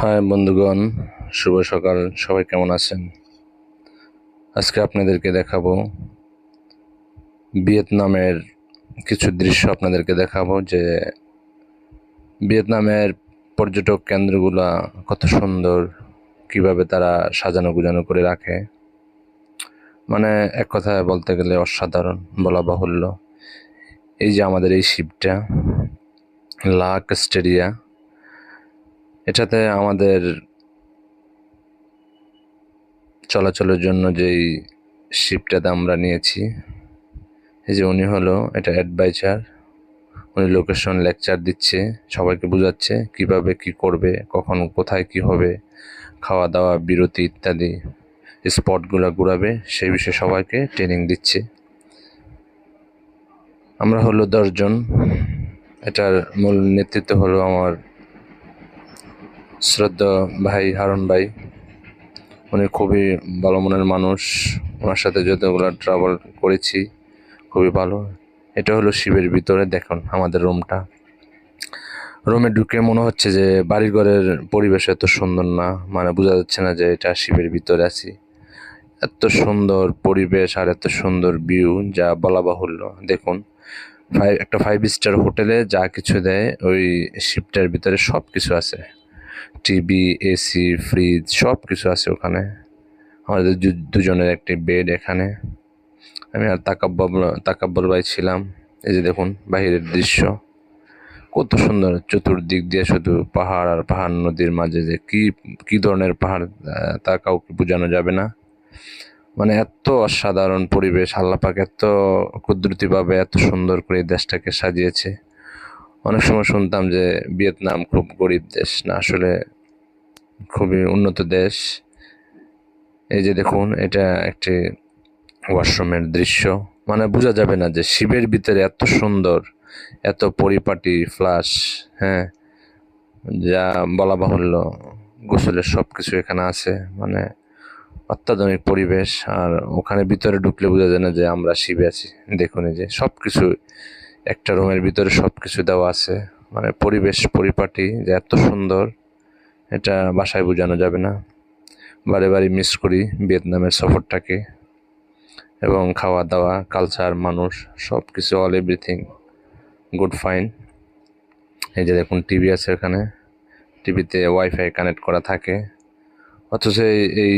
High বন্ধুগণ, শুভ সকাল। সবাই কেমন আছেন? আজকে আপনাদেরকে দেখাবো ভিয়েতনামের কিছু দৃশ্য। আপনাদেরকে দেখাবো যে ভিয়েতনামের পর্যটক কেন্দ্রগুলা কত সুন্দর, কিভাবে তারা সাজানো গুজানো করে রাখে। মানে এক কথায় বলতে গেলে অসাধারণ বলা বাহুল্য। এই যে আমাদের এই শিপটা লা কাস্টেরিয়া, এটাতে আমাদের চলাচলের জন্য যেই শিপটাতে আমরা নিয়েছি, এই যে উনি হলো এটা অ্যাডভাইজার। উনি লোকেশন লেকচার দিচ্ছে, সবাইকে বোঝাচ্ছে কিভাবে কি করবে, কখন কোথায় কি হবে, খাওয়া দাওয়া বিরতি ইত্যাদি স্পটগুলো ঘুরাবে, সেই বিষয়ে সবাইকে ট্রেনিং দিচ্ছে। আমরা হলো 10 জন। এটার মূল নেতৃত্ব হলো আমার শ্রদ্ধা ভাই হারুন ভাই। উনি খুবই ভালো মনের মানুষ। ওনার সাথে যতগুলো ট্রাভেল করেছি খুবই ভালো। এটা হলো শিবের ভিতরে, দেখুন আমাদের রুমে ঢুকে মনে হচ্ছে যে বাড়িঘরের পরিবেশ এত সুন্দর না, মানে বোঝা যাচ্ছে না যে এটা শিবের ভিতরে আছি। এত সুন্দর পরিবেশ আর এত সুন্দর ভিউ, যা বলা বাহুল্য। দেখুন, একটা 5 স্টার হোটেলে যা কিছু দেয় ওই শিপটার ভিতরে সব কিছু আছে। টিভি, এসি, ফ্রিজ সব কিছু আছে ওখানে। আমাদের দুজনের একটি বেড এখানে। আমি আর তাকাব্বর ভাই ছিলাম। এই যে দেখুন বাহিরের দৃশ্য কত সুন্দর, চতুর্দিক দিয়ে শুধু পাহাড় আর পাহাড়, নদীর মাঝে যে কি কি ধরনের পাহাড় তা কাউকে বোঝানো যাবে না। মানে এত অসাধারণ পরিবেশ, আল্লাহ পাক এত কুদরতিভাবে এত সুন্দর করে এই দেশটাকে সাজিয়েছে। অনেক সময় শুনতাম যে ভিয়েতনাম খুব গরিব দেশ, না আসলে খুবই উন্নত দেশ। এই যে দেখুন, এটা একটি ওয়াশরুমের দৃশ্য। মানে বোঝা যাবে না যে শিবের ভিতরে এত সুন্দর, এত পরিপাটি ফ্লাশ, হ্যাঁ, যা বলা বাহুল্য। গোসলের সব কিছু এখানে আছে, মানে অত্যাধুনিক পরিবেশ। আর ওখানে ভিতরে ঢুকলে বোঝা যায় না যে আমরা শিবে আছি। দেখুন এই যে সব কিছু, একটা রুমের ভিতরে সব কিছু দেওয়া আছে। মানে পরিবেশ পরিপাটি যে এত সুন্দর, এটা বাসায় বোঝানো যাবে না। বারে বারে মিস করি ভিয়েতনামের সফরটাকে, এবং খাওয়া দাওয়া, কালচার, মানুষ, সব কিছু, অল এভরিথিং গুড ফাইন। এই যে দেখুন টিভি আছে এখানে, টিভিতে ওয়াইফাই কানেক্ট করা থাকে। অথচ এই